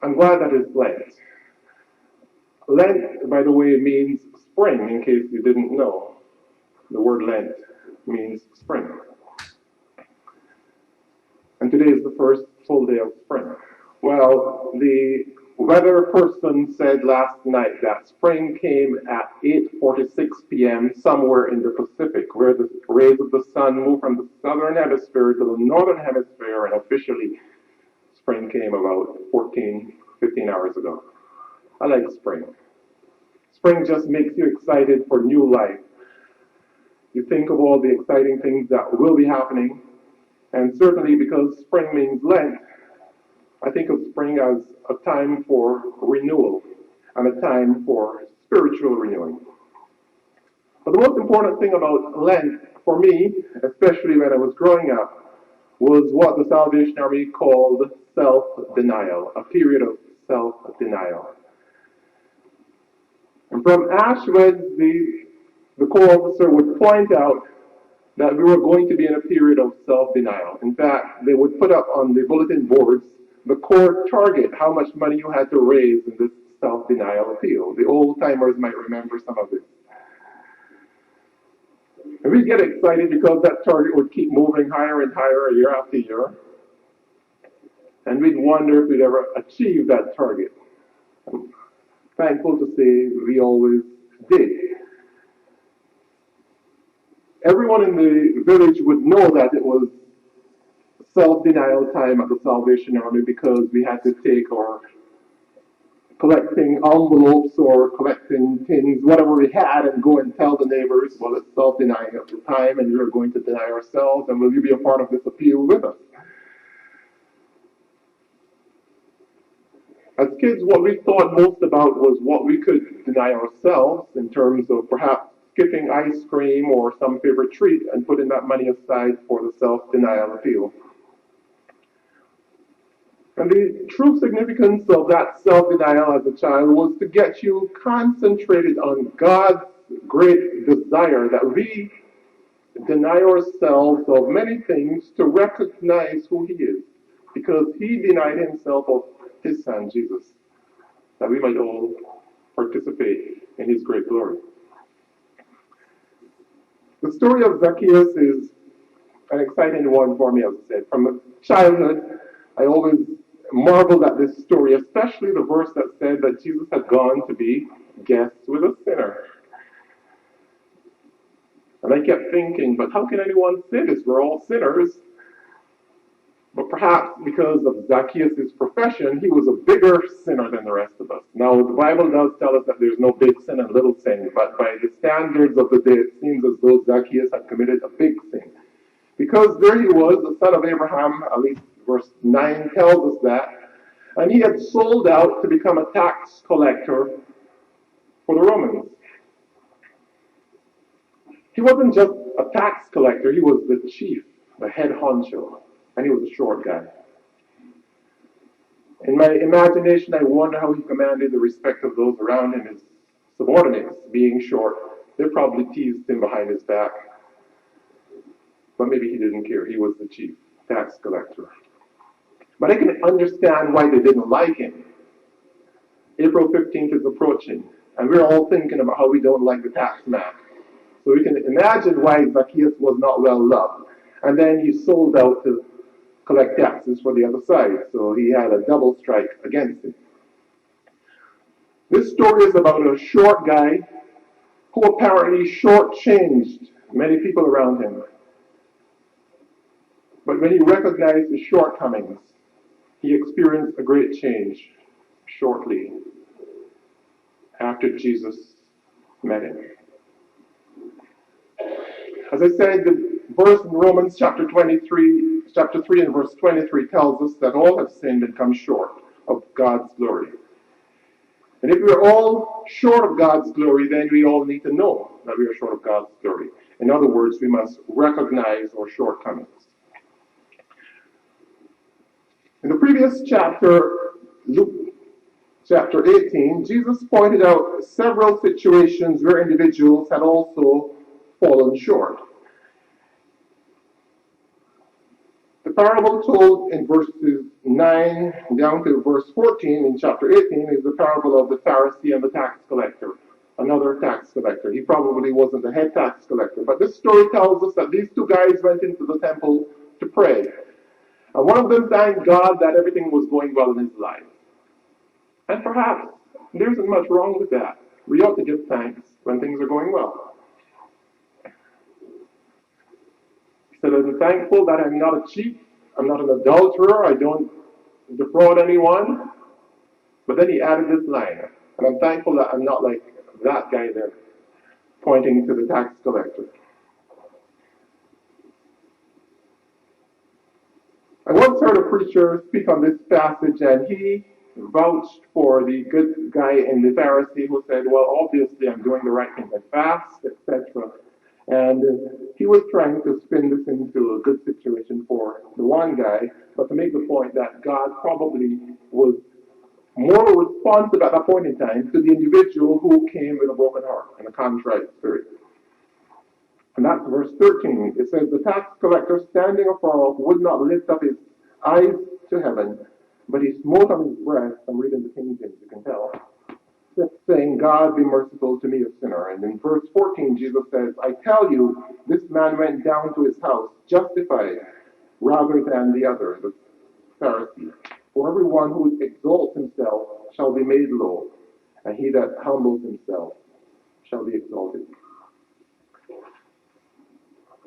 I'm glad that it's Lent. Lent, by the way, means spring, in case you didn't know. The word Lent means spring. And today is the first full day of spring. Well, the weather person said last night that spring came at 8:46 p.m. somewhere in the Pacific, where the rays of the sun moved from the southern hemisphere to the northern hemisphere, and officially spring came about 15 hours ago. I like spring. Spring just makes you excited for new life. You think of all the exciting things that will be happening, and certainly because spring means Lent, I think of spring as a time for renewal and a time for spiritual renewing. But the most important thing about Lent for me, especially when I was growing up, was what the Salvation Army called self-denial, a period of self-denial. And from Ash Wednesday, the co-officer would point out that we were going to be in a period of self-denial. In fact, they would put up on the bulletin boards the core target, how much money you had to raise in this self-denial appeal. The old-timers might remember some of this. And we'd get excited because that target would keep moving higher and higher year after year. And we'd wonder if we'd ever achieve that target. I'm thankful to say we always did. Everyone in the village would know that it was self-denial time at the Salvation Army because we had to take our collecting envelopes or collecting things, whatever we had, and go and tell the neighbors, well, it's self-denying at the time, and we're going to deny ourselves, and will you be a part of this appeal with us? As kids, what we thought most about was what we could deny ourselves in terms of perhaps skipping ice cream or some favorite treat and putting that money aside for the self-denial appeal. And the true significance of that self-denial as a child was to get you concentrated on God's great desire that we deny ourselves of many things to recognize who He is, because He denied Himself of His Son, Jesus, that we might all participate in His great glory. The story of Zaccheus is an exciting one for me, as I said. From childhood, I always marveled at this story, especially the verse that said that Jesus had gone to be guests with a sinner. And I kept thinking, but how can anyone say this? We're all sinners. But perhaps because of Zaccheus' profession, he was a bigger sinner than the rest of us. Now, the Bible does tell us that there's no big sin and little sin, but by the standards of the day, it seems as though Zaccheus had committed a big sin. Because there he was, the son of Abraham, at least verse 9 tells us that, and he had sold out to become a tax collector for the Romans. He wasn't just a tax collector, he was the chief, the head honcho, and he was a short guy. In my imagination, I wonder how he commanded the respect of those around him, his subordinates, being short. They probably teased him behind his back. But maybe he didn't care. He was the chief tax collector. But I can understand why they didn't like him. April 15th is approaching, and we're all thinking about how we don't like the tax man. So we can imagine why Zacchaeus was not well loved. And then he sold out to collect taxes for the other side. So he had a double strike against him. This story is about a short guy who apparently shortchanged many people around him. But when he recognized his shortcomings, he experienced a great change shortly after Jesus met him. As I said, the verse in Romans chapter 3 and verse 23 tells us that all have sinned and come short of God's glory. And if we are all short of God's glory, then we all need to know that we are short of God's glory. In other words, we must recognize our shortcomings. In the previous chapter, Luke chapter 18, Jesus pointed out several situations where individuals had also fallen short. The parable told in verses 9 down to verse 14 in chapter 18 is the parable of the Pharisee and the tax collector, another tax collector. He probably wasn't the head tax collector, but this story tells us that these two guys went into the temple to pray. And one of them thanked God that everything was going well in his life. And perhaps there isn't much wrong with that. We ought to give thanks when things are going well. He said, I'm thankful that I'm not a cheat, I'm not an adulterer, I don't defraud anyone. But then he added this line, and I'm thankful that I'm not like that guy there, pointing to the tax collector. I once heard a preacher speak on this passage, and he vouched for the good guy in the Pharisee who said, well, obviously I'm doing the right thing, I fast, etc. And he was trying to spin this into a good situation for the one guy, but to make the point that God probably was more responsive at that point in time to the individual who came with a broken heart and a contrite spirit. And that's verse 13. It says, the tax collector standing afar off would not lift up his eyes to heaven, but he smote on his breast. I'm reading the King James, you can tell, saying, God be merciful to me, a sinner. And in verse 14, Jesus says, I tell you, this man went down to his house justified rather than the other, the Pharisee. For everyone who exalts himself shall be made low, and he that humbles himself shall be exalted.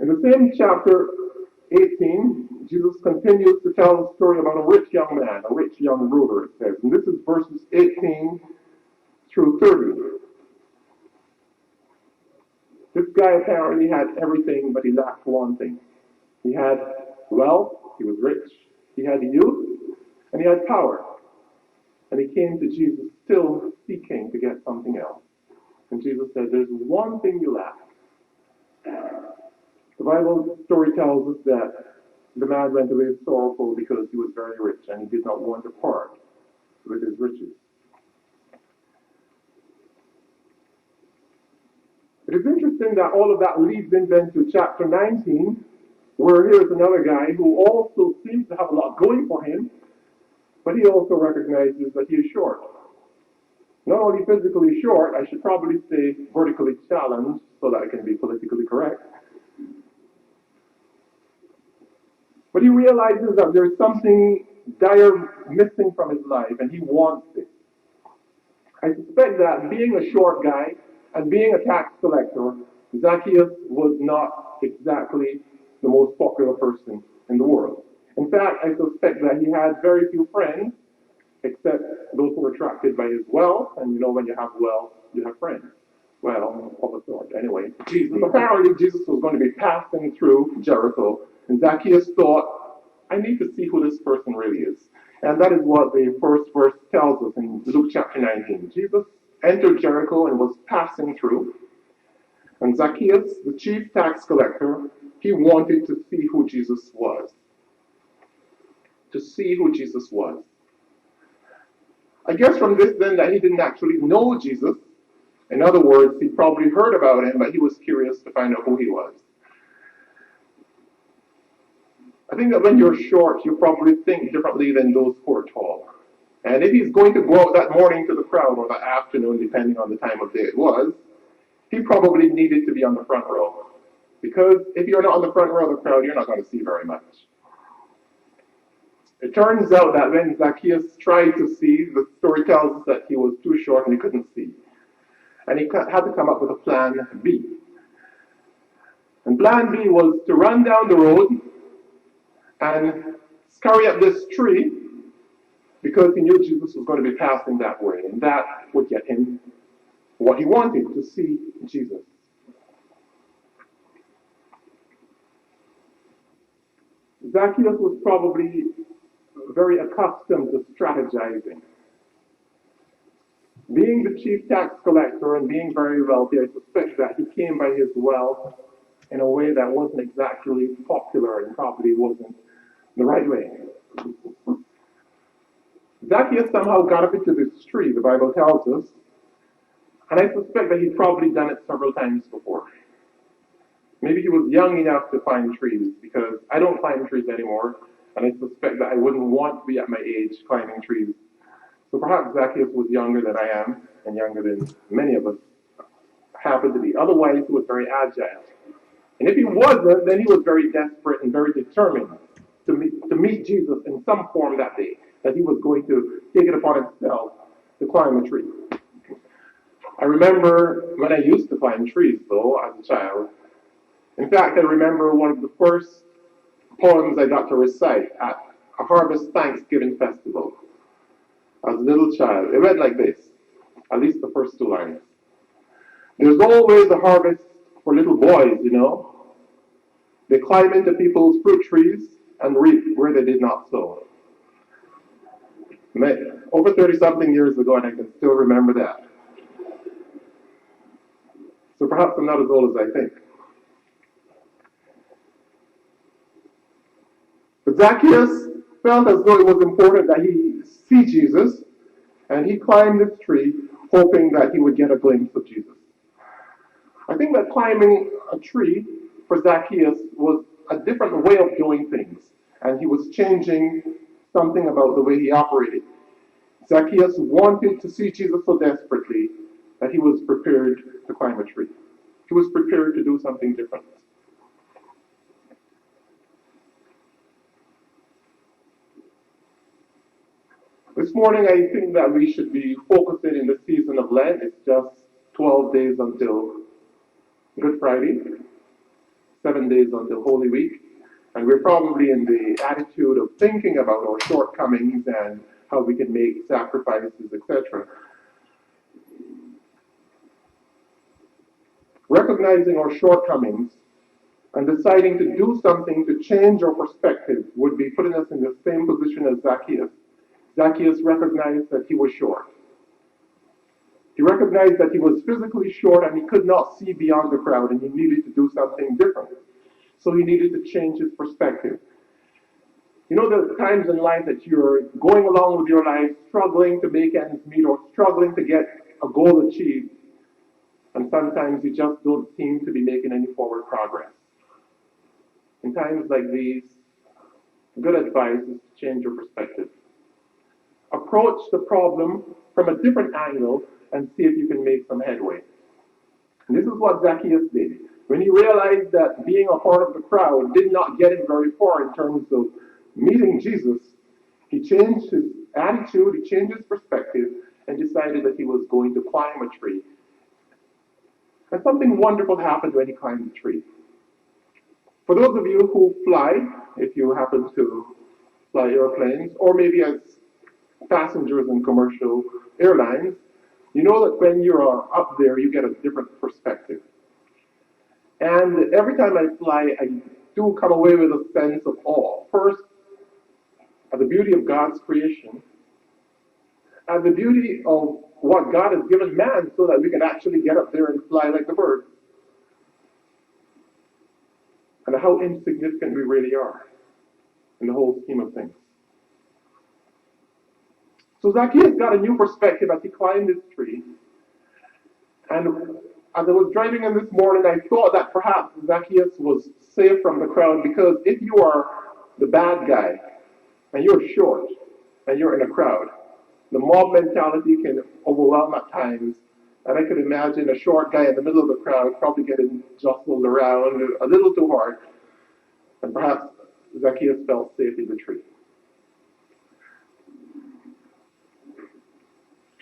In the same chapter 18, Jesus continues to tell the story about a rich young man, a rich young ruler, it says. And this is verses 18 through 30. This guy apparently had everything, but he lacked one thing. He had wealth, he was rich, he had youth, and he had power. And he came to Jesus still seeking to get something else. And Jesus said, there's one thing you lack. The Bible story tells us that the man went away sorrowful because he was very rich and he did not want to part with his riches. It is interesting that all of that leads into chapter 19, where here's another guy who also seems to have a lot going for him, but he also recognizes that he is short. Not only physically short, I should probably say vertically challenged so that I can be politically correct. But he realizes that there's something dire missing from his life, and he wants it. I suspect that being a short guy and being a tax collector, Zaccheus was not exactly the most popular person in the world. In fact, I suspect that he had very few friends, except those who were attracted by his wealth, and you know when you have wealth, you have friends. Well, of a sort, anyway. Apparently, Jesus was going to be passing through Jericho, and Zaccheus thought, I need to see who this person really is. And that is what the first verse tells us in Luke chapter 19. Jesus entered Jericho and was passing through. And Zaccheus, the chief tax collector, he wanted to see who Jesus was. To see who Jesus was. I guess from this then that he didn't actually know Jesus. In other words, he probably heard about him, but he was curious to find out who he was. I think that when you're short, you probably think differently than those who are tall. And if he's going to go out that morning to the crowd, or that afternoon, depending on the time of day it was, he probably needed to be on the front row. Because if you're not on the front row of the crowd, you're not going to see very much. It turns out that when Zaccheus tried to see, the story tells us that he was too short and he couldn't see. And he had to come up with a plan B. And plan B was to run down the road and scurry up this tree because he knew Jesus was going to be passing that way. And that would get him what he wanted, to see Jesus. Zaccheus was probably very accustomed to strategizing. Being the chief tax collector and being very wealthy, I suspect that he came by his wealth in a way that wasn't exactly popular and probably wasn't the right way. Zaccheus somehow got up into this tree, the Bible tells us, and I suspect that he'd probably done it several times before. Maybe he was young enough to climb trees, because I don't climb trees anymore, and I suspect that I wouldn't want to be at my age climbing trees. So perhaps Zacchaeus was younger than I am, and younger than many of us happen to be. Otherwise, he was very agile. And if he wasn't, then he was very desperate and very determined to meet Jesus in some form that day, that he was going to take it upon himself to climb a tree. I remember when I used to climb trees, though, as a child. In fact, I remember one of the first poems I got to recite at a Harvest Thanksgiving festival as a little child. It went like this, at least the first two lines. There's always a harvest for little boys, you know. They climb into people's fruit trees and reap where they did not sow. Over 30-something years ago, and I can still remember that. So perhaps I'm not as old as I think. But Zacchaeus felt as though it was important that he see Jesus, and he climbed this tree hoping that he would get a glimpse of Jesus. I think that climbing a tree for Zacchaeus was a different way of doing things, and he was changing something about the way he operated. Zacchaeus wanted to see Jesus so desperately that he was prepared to climb a tree. He was prepared to do something different. This morning, I think that we should be focusing in the season of Lent. It's just 12 days until Good Friday, 7 days until Holy Week, and we're probably in the attitude of thinking about our shortcomings and how we can make sacrifices, etc. Recognizing our shortcomings and deciding to do something to change our perspective would be putting us in the same position as Zacchaeus. Zacchaeus recognized that he was short. He recognized that he was physically short and he could not see beyond the crowd and he needed to do something different. So he needed to change his perspective. You know, there are times in life that you're going along with your life, struggling to make ends meet or struggling to get a goal achieved. And sometimes you just don't seem to be making any forward progress. In times like these, good advice is to change your perspective. Approach the problem from a different angle and see if you can make some headway. And this is what Zacchaeus did. When he realized that being a part of the crowd did not get him very far in terms of meeting Jesus, he changed his attitude, he changed his perspective, and decided that he was going to climb a tree. And something wonderful happened when he climbed the tree. For those of you who fly, if you happen to fly airplanes, or maybe as passengers in commercial airlines, you know that when you are up there, you get a different perspective. And every time I fly, I do come away with a sense of awe. First, at the beauty of God's creation, at the beauty of what God has given man so that we can actually get up there and fly like the bird. And how insignificant we really are in the whole scheme of things. So Zacchaeus got a new perspective as he climbed this tree. And as I was driving in this morning, I thought that perhaps Zacchaeus was safe from the crowd because if you are the bad guy and you're short and you're in a crowd, the mob mentality can overwhelm at times. And I could imagine a short guy in the middle of the crowd probably getting jostled around a little too hard. And perhaps Zacchaeus felt safe in the tree.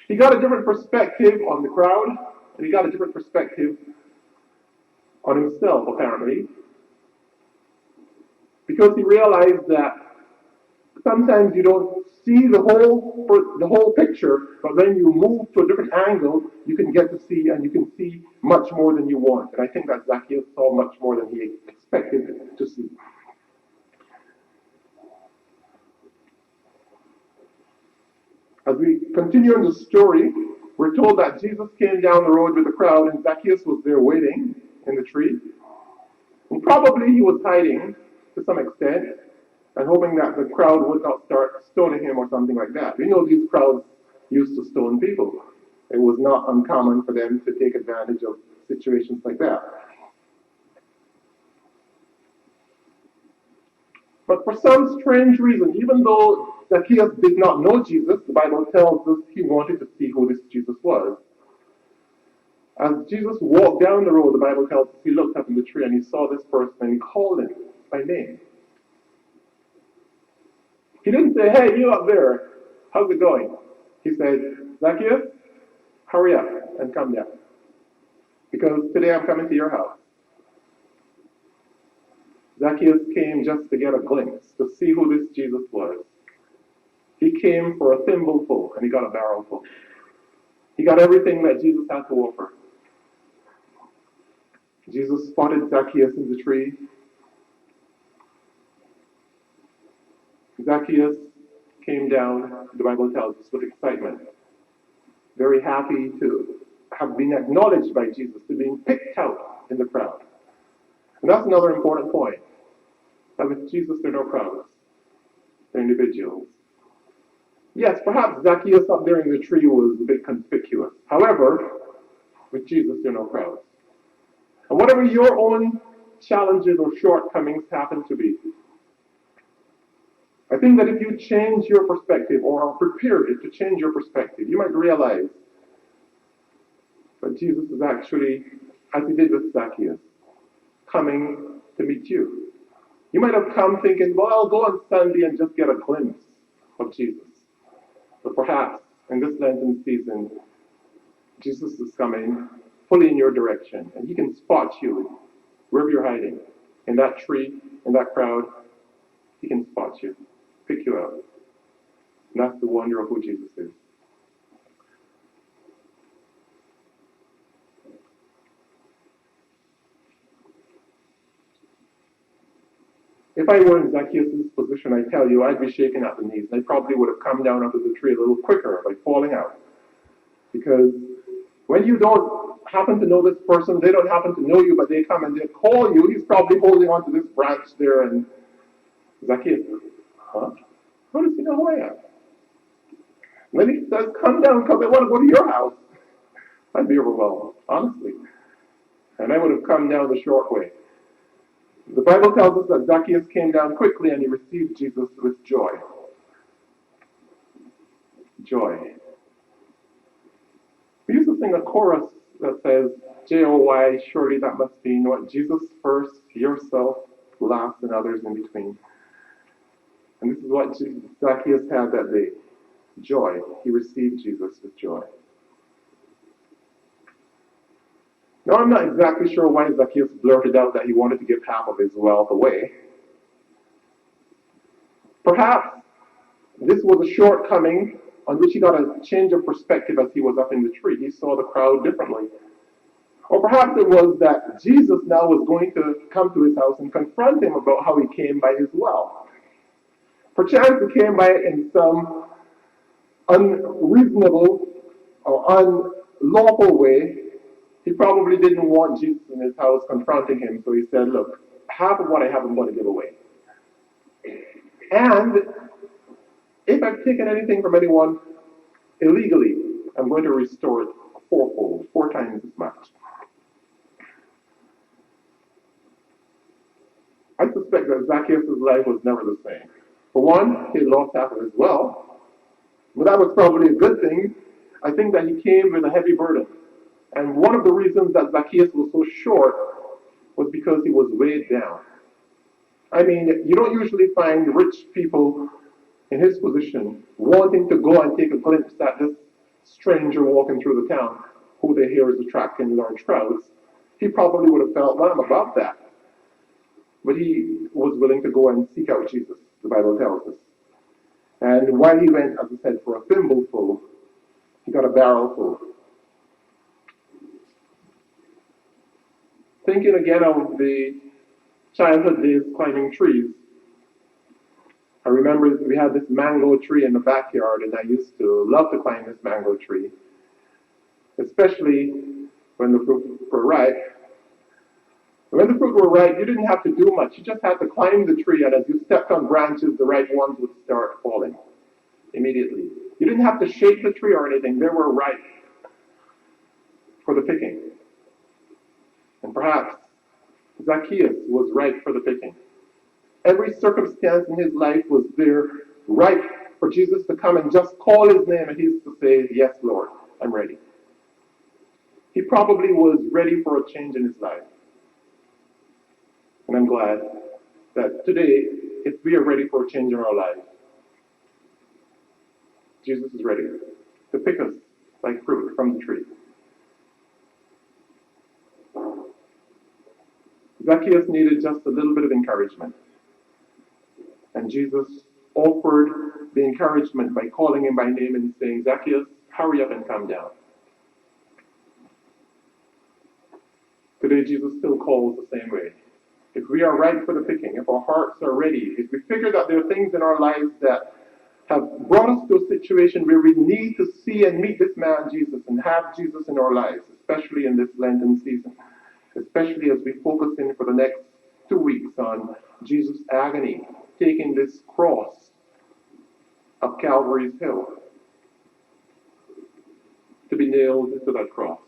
He got a different perspective on the crowd, and he got a different perspective on himself, apparently, because he realized that sometimes you don't see the whole picture, but when you move to a different angle, you can get to see, and you can see much more than you want. And I think that Zacchaeus saw much more than he expected to see. As we continue in the story, we're told that Jesus came down the road with the crowd and Zacchaeus was there waiting in the tree. And probably he was hiding to some extent and hoping that the crowd would not start stoning him or something like that. We know these crowds used to stone people. It was not uncommon for them to take advantage of situations like that. But for some strange reason, even though Zacchaeus did not know Jesus, the Bible tells us he wanted to see who this Jesus was. As Jesus walked down the road, the Bible tells us he looked up in the tree and he saw this person and he called him by name. He didn't say, "Hey, you up there, how's it going?" He said, "Zacchaeus, hurry up and come down, because today I'm coming to your house." Zacchaeus came just to get a glimpse, to see who this Jesus was. He came for a thimbleful and he got a barrelful. He got everything that Jesus had to offer. Jesus spotted Zacchaeus in the tree. Zacchaeus came down, the Bible tells us, with excitement, very happy to have been acknowledged by Jesus, to being picked out in the crowd. And that's another important point, that with Jesus there are no crowds, they're individuals. Yes, perhaps Zacchaeus up there in the tree was a bit conspicuous. However, with Jesus there are no crowds. And whatever your own challenges or shortcomings happen to be, I think that if you change your perspective or are prepared to change your perspective, you might realize that Jesus is actually, as he did with Zacchaeus, coming to meet you. You might have come thinking, well, I'll go on Sunday and just get a glimpse of Jesus. But perhaps in this Lenten season, Jesus is coming fully in your direction, and he can spot you wherever you're hiding. In that tree, in that crowd, he can spot you, pick you out. And that's the wonder of who Jesus is. If I were in Zacchaeus' position, I tell you, I'd be shaken at the knees. I probably would have come down onto the tree a little quicker by falling out. Because when you don't happen to know this person, they don't happen to know you, but they come and they call you, he's probably holding onto this branch there, and Zacchaeus, huh? How does he know who I am? And then he says, come down because I want to go to your house. I'd be overwhelmed, honestly. And I would have come down the short way. The Bible tells us that Zacchaeus came down quickly and he received Jesus with joy. Joy. We used to sing a chorus that says, J-O-Y, surely that must mean what? Jesus first, yourself last, and others in between. And this is what Zacchaeus had that day. Joy. He received Jesus with joy. Now, I'm not exactly sure why Zacchaeus blurted out that he wanted to give half of his wealth away. Perhaps this was a shortcoming on which he got a change of perspective as he was up in the tree. He saw the crowd differently. Or perhaps it was that Jesus now was going to come to his house and confront him about how he came by his wealth. Perchance he came by it in some unreasonable or unlawful way. He probably didn't want Jesus in his house confronting him, so he said, look, half of what I have I'm going to give away. And if I've taken anything from anyone illegally, I'm going to restore it fourfold, 4 times as much. I suspect that Zacchaeus' life was never the same. For one, he had lost half of his wealth, but that was probably a good thing. I think that he came with a heavy burden. And one of the reasons that Zacchaeus was so short was because he was weighed down. I mean, you don't usually find rich people in his position wanting to go and take a glimpse at this stranger walking through the town who they hear is attracting large crowds. He probably would have felt, well, I'm above that. But he was willing to go and seek out Jesus, the Bible tells us. And while he went, as I said, for a thimbleful, he got a barrelful. Thinking again of the childhood days climbing trees, I remember we had this mango tree in the backyard, and I used to love to climb this mango tree, especially when the fruit were ripe. When the fruit were ripe, you didn't have to do much. You just had to climb the tree, and as you stepped on branches, the ripe ones would start falling immediately. You didn't have to shake the tree or anything. They were ripe for the picking. And perhaps Zacchaeus was ripe for the picking. Every circumstance in his life was there, right for Jesus to come and just call his name and he's to say, yes, Lord, I'm ready. He probably was ready for a change in his life. And I'm glad that today, if we are ready for a change in our life, Jesus is ready to pick us like fruit from the tree. Zacchaeus needed just a little bit of encouragement. And Jesus offered the encouragement by calling him by name and saying, Zacchaeus, hurry up and come down. Today, Jesus still calls the same way. If we are ripe for the picking, if our hearts are ready, if we figure that there are things in our lives that have brought us to a situation where we need to see and meet this man Jesus and have Jesus in our lives, especially in this Lenten season, especially as we focus in for the next 2 weeks on Jesus' agony, taking this cross up Calvary's Hill to be nailed to that cross.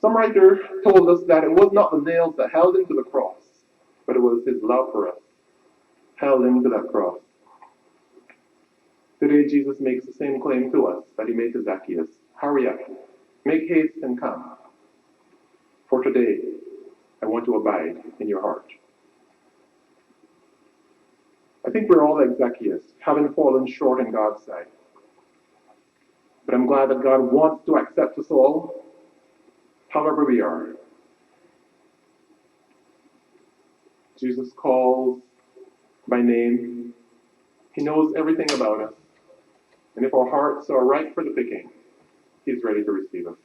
Some writer told us that it was not the nails that held him to the cross, but it was his love for us held him to that cross. Today, Jesus makes the same claim to us that he made to Zacchaeus. Hurry up, make haste and come. For today, I want to abide in your heart. I think we're all like Zacchaeus, having fallen short in God's sight. But I'm glad that God wants to accept us all, however we are. Jesus calls by name. He knows everything about us. And if our hearts are right for the picking, he's ready to receive us.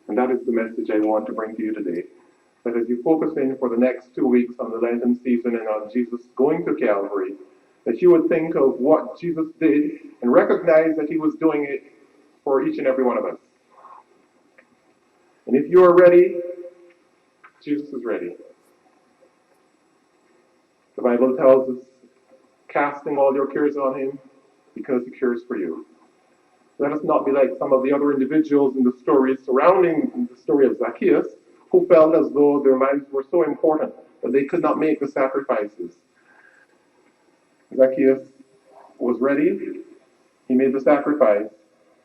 And that is the message I want to bring to you today. That as you focus in for the next 2 weeks on the Lenten season and on Jesus going to Calvary, that you would think of what Jesus did and recognize that he was doing it for each and every one of us. And if you are ready, Jesus is ready. The Bible tells us, casting all your cares on him because he cares for you. Let us not be like some of the other individuals in the stories surrounding the story of Zacchaeus, who felt as though their lives were so important that they could not make the sacrifices. Zacchaeus was ready. He made the sacrifice.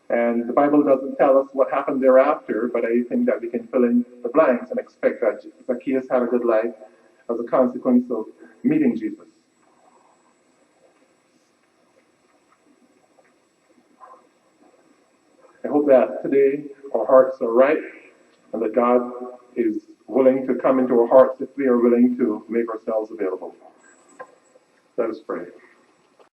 And the Bible doesn't tell us what happened thereafter, but I think that we can fill in the blanks and expect that Zacchaeus had a good life as a consequence of meeting Jesus. I hope that today our hearts are right and that God is willing to come into our hearts if we are willing to make ourselves available. Let us pray.